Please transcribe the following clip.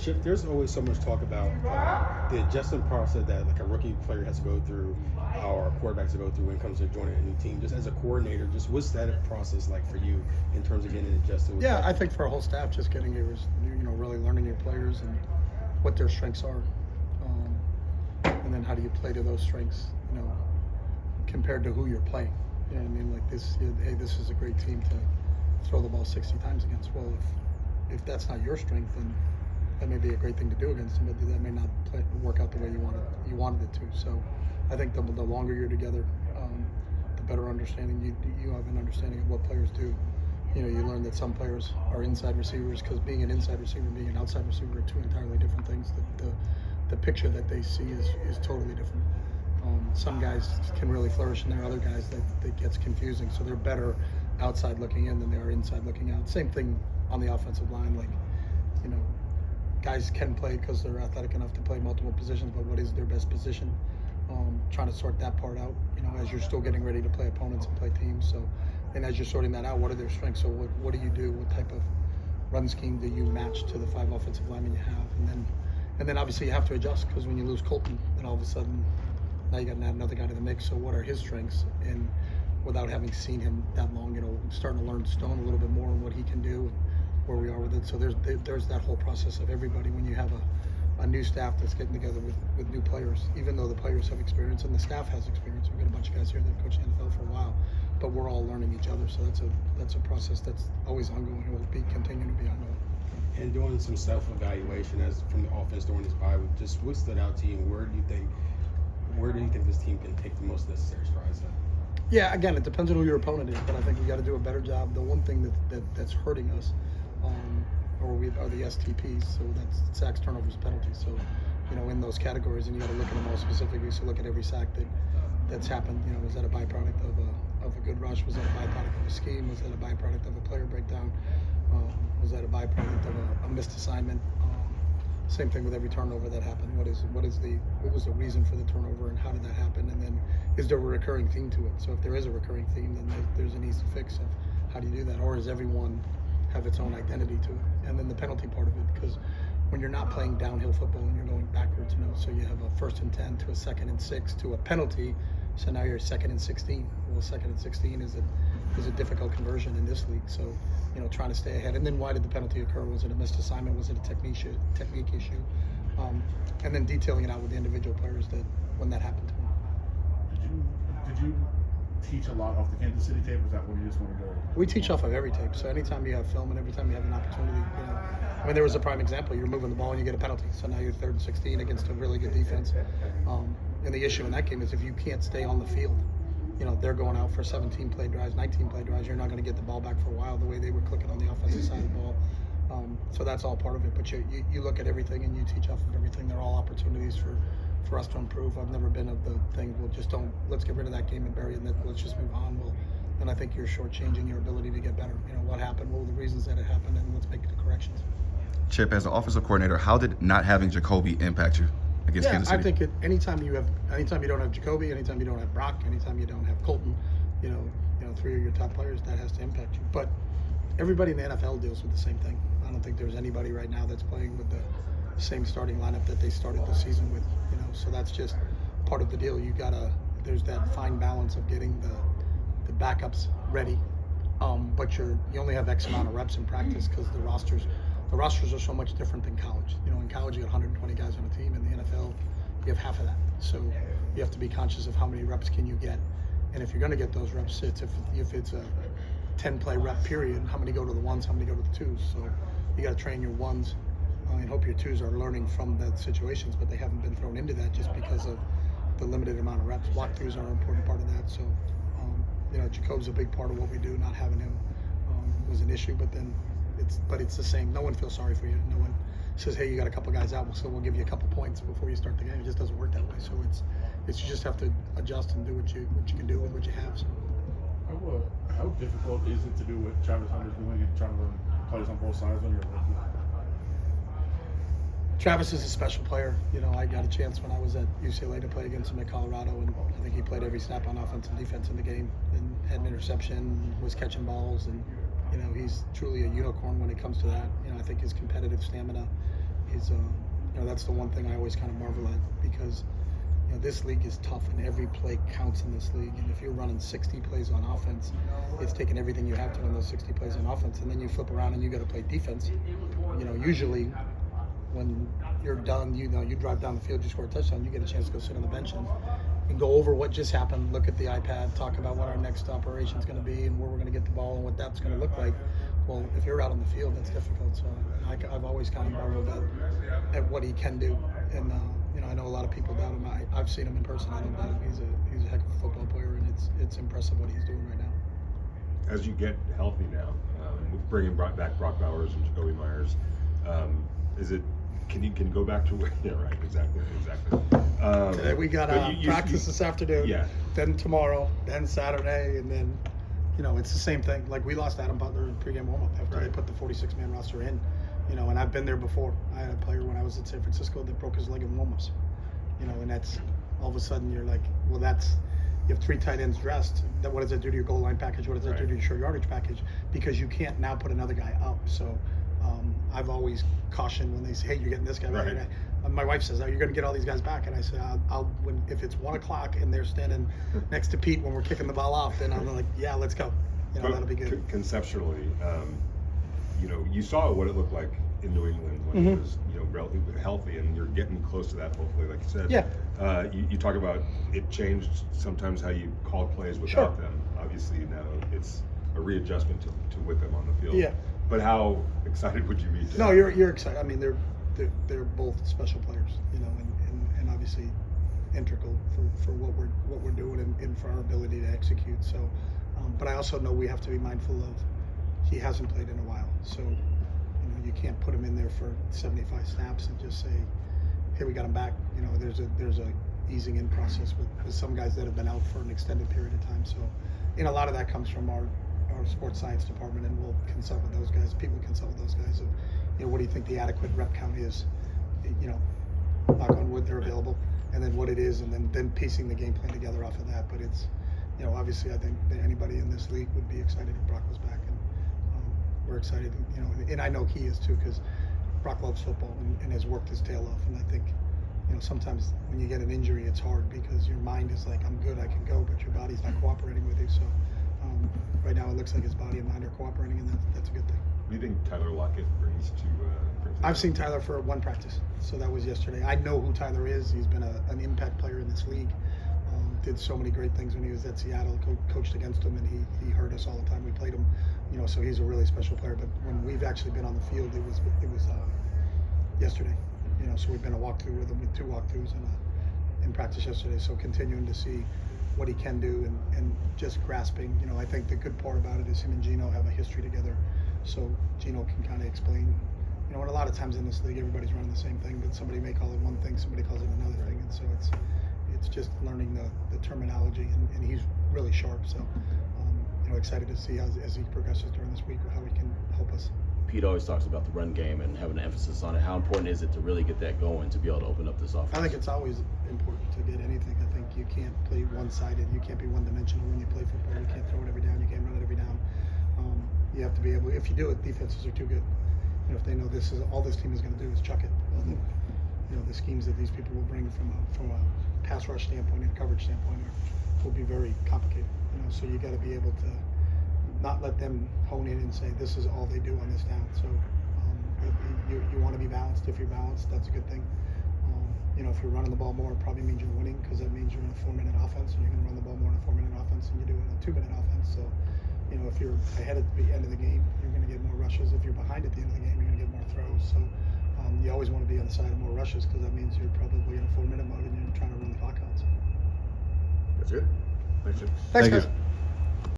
Chip, there's always so much talk about the adjustment process that like a rookie player has to go through, or a quarterback has to go through when it comes to joining a new team. Just as a coordinator, just what's that process like for you in terms of getting adjusted? With Yeah, that? I think for a whole staff, just getting really learning your players and what their strengths are, and then how do you play to those strengths, compared to who you're playing. You know what I mean? Like this, hey, this is a great team to throw the ball 60 times against. Well, if that's not your strength, then that may be a great thing to do against them, but that may not work out the way you wanted it to. So, I think the longer you're together, the better understanding you have an understanding of what players do. You learn that some players are inside receivers because being an inside receiver and being an outside receiver are two entirely different things. The picture that they see is totally different. Some guys can really flourish, and there are other guys that gets confusing. So they're better outside looking in than they are inside looking out. Same thing on the offensive line. Like, guys can play because they're athletic enough to play multiple positions, but what is their best position? Trying to sort that part out, as you're still getting ready to play opponents and play teams. So, and as you're sorting that out, what are their strengths? So what do you do? What type of run scheme do you match to the 5 offensive linemen you have? And then obviously you have to adjust, because when you lose Colton, then all of a sudden now you got to add another guy to the mix. So what are his strengths? And without having seen him that long, starting to learn Stone a little bit more and what he can do, where we are with it. So there's that whole process of everybody when you have a new staff that's getting together with new players, even though the players have experience and the staff has experience. We've got a bunch of guys here that have coached the NFL for a while, but we're all learning each other. So that's a process that's always ongoing and will be continuing to be ongoing. And doing some self-evaluation as from the offense during this bye, just what stood out to you, and where do you think this team can take the most necessary strides at? Yeah, again, it depends on who your opponent is, but I think we got to do a better job. The one thing that's hurting us are the STPs, so that's sacks, turnovers, penalties. So, in those categories, and you got to look at them all specifically. So look at every sack that's happened. Was that a byproduct of a good rush? Was that a byproduct of a scheme? Was that a byproduct of a player breakdown? Was that a byproduct of a missed assignment? Same thing with every turnover that happened. What was the reason for the turnover, and how did that happen? And then is there a recurring theme to it? So if there is a recurring theme, then there's an easy fix of how do you do that, or does everyone have its own identity to it? And then the penalty part of it, because when you're not playing downhill football and you're going backwards, so you have a 1st and 10 to a 2nd and 6 to a penalty, so now you're 2nd and 16. Well, 2nd and 16 is a difficult conversion in this league. So, trying to stay ahead. And then why did the penalty occur? Was it a missed assignment? Was it a technique issue? And then detailing it out with the individual players that when that happened to them. Did you teach a lot off the Kansas City tape? Or is that where you just want to go? We teach off of every tape. So anytime you have film and every time you have an opportunity, there was a prime example. You're moving the ball and you get a penalty. So now you're 3rd and 16 against a really good defense. And the issue in that game is if you can't stay on the field, they're going out for 17 play drives, 19 play drives. You're not going to get the ball back for a while the way they were clicking on the offensive side of the ball. So that's all part of it. But you look at everything and you teach off of everything. They're all opportunities for us to improve. I've never been of the thing, let's get rid of that game and bury it, and then let's just move on. Well, then I think you're shortchanging your ability to get better. What happened, what were the reasons that it happened, and let's make the corrections. Chip, as an offensive coordinator, how did not having Jacoby impact you against Kansas City? I think anytime you don't have Jacoby, anytime you don't have Brock, anytime you don't have Colton, 3 of your top players, that has to impact you. But everybody in the NFL deals with the same thing. I don't think there's anybody right now that's playing with the same starting lineup that they started the season with. So that's just part of the deal. There's that fine balance of getting the backups ready, but you only have X amount of reps in practice because the rosters are so much different than college. In college you got 120 guys on a team. In the NFL, you have half of that. So you have to be conscious of how many reps can you get, and if you're going to get those reps, if it's a 10-play rep period, how many go to the ones, how many go to the twos. So you got to train your ones and hope your twos are learning from the situations, but they haven't been thrown into that just because of the limited amount of reps. Walkthroughs are an important part of that. So, Jacob's a big part of what we do. Not having him was an issue, but it's the same. No one feels sorry for you. No one says, hey, you got a couple guys out, so we'll give you a couple points before you start the game. It just doesn't work that way. So it's you just have to adjust and do what you can do with what you have. So. How difficult is it to do what Travis Hunter's doing and trying to learn plays on both sides when you're rookie? Travis is a special player. I got a chance when I was at UCLA to play against him at Colorado, and I think he played every snap on offense and defense in the game, and had an interception, was catching balls, and he's truly a unicorn when it comes to that. I think his competitive stamina is, that's the one thing I always kind of marvel at, because this league is tough and every play counts in this league. And if you're running 60 plays on offense, it's taking everything you have to run those 60 plays on offense. And then you flip around and you got to play defense. Usually when you're done, you drive down the field, you score a touchdown, you get a chance to go sit on the bench and go over what just happened, look at the iPad, talk about what our next operation is going to be and where we're going to get the ball and what that's going to look like. Well, if you're out on the field, that's difficult. So I've always kind of marveled at what he can do. And, I know a lot of people doubt him. I've seen him in person. I don't doubt him. He's a heck of a football player, and it's impressive what he's doing right now. As you get healthy now, with bringing back Brock Bowers and Jacoby Myers, can you go back to yeah, right, exactly. We got practice this afternoon, yeah. Then tomorrow, then Saturday, and then it's the same thing. Like we lost Adam Butler in pregame warm-up after they put the 46-man roster in. And I've been there before. I had a player when I was at San Francisco that broke his leg in warm-ups. And that's all of a sudden you're like, well, you have 3 tight ends dressed. What does that do to your goal line package? What does that do to your short yardage package? Because you can't now put another guy up. So I've always cautioned when they say, hey, you're getting this guy back. My wife says, oh, you're going to get all these guys back. And I said, if it's 1 o'clock and they're standing next to Pete when we're kicking the ball off, then I'm like, yeah, let's go. That'll be good. Conceptually, you saw what it looked like in New England when it was, relatively healthy, and you're getting close to that, hopefully, like you said. Yeah. You talk about it changed sometimes how you called plays without them. Obviously, now it's a readjustment to with them on the field. Yeah. But how excited would you be? No, you're excited. I mean, they're both special players, and obviously integral for what we're doing and for our ability to execute. So, but I also know we have to be mindful of he hasn't played in a while, so you can't put him in there for 75 snaps and just say, hey, we got him back. There's a easing in process with some guys that have been out for an extended period of time. So, a lot of that comes from our sports science department, and we'll consult with those guys. People consult with those guys of, what do you think the adequate rep count is? Knock on wood, they're available, and then what it is, and then piecing the game plan together off of that. But it's, obviously I think that anybody in this league would be excited if Brock was back, and we're excited, and I know he is too, because Brock loves football and has worked his tail off. And I think, sometimes when you get an injury, it's hard because your mind is like, I'm good, I can go, but your body's not cooperating with you. So right now it looks like his body and mind are cooperating, and that's a good thing. What do you think Tyler Lockett brings to I've seen Tyler for 1 practice, so that was yesterday. I know who Tyler is. He's been an impact player in this league. Did so many great things when he was at Seattle. Coached against him, and he hurt us all the time we played him. So he's a really special player. But when we've actually been on the field, it was yesterday. So we've been a walkthrough with him, with 2 walkthroughs in practice yesterday. So continuing to see what he can do and just grasping. I think the good part about it is him and Gino have a history together. So Gino can kind of explain. And a lot of times in this league, everybody's running the same thing, but somebody may call it one thing, somebody calls it another thing, and so it's just learning the terminology, and he's really sharp. So, excited to see as he progresses during this week how he can help us. Pete always talks about the run game and having an emphasis on it. How important is it to really get that going to be able to open up this offense? I think it's always important to get anything. I think you can't play one-sided. You can't be one-dimensional when you play football. You can't throw it every down. You can't run it every down. You have to be able. If you do it, defenses are too good. If they know this is all this team is going to do is chuck it. Well, the schemes that these people will bring from a pass rush standpoint and coverage standpoint will be very complicated. So you got to be able to not let them hone in and say this is all they do on this down. So you want to be balanced. If you're balanced, that's a good thing. If you're running the ball more, it probably means you're winning, because that means you're in a 4-minute offense, and you're going to run the ball more in a 4-minute offense than you do in a 2-minute offense. So if you're ahead at the end of the game, you're going to get more rushes. If you're behind at the end of the game, you're going to get more throws. So you always want to be on the side of more rushes, because that means you're probably in a 4-minute mode and you're trying to run the clock out. So. That's good. Thanks, Chip. Thanks, Thank guys. you.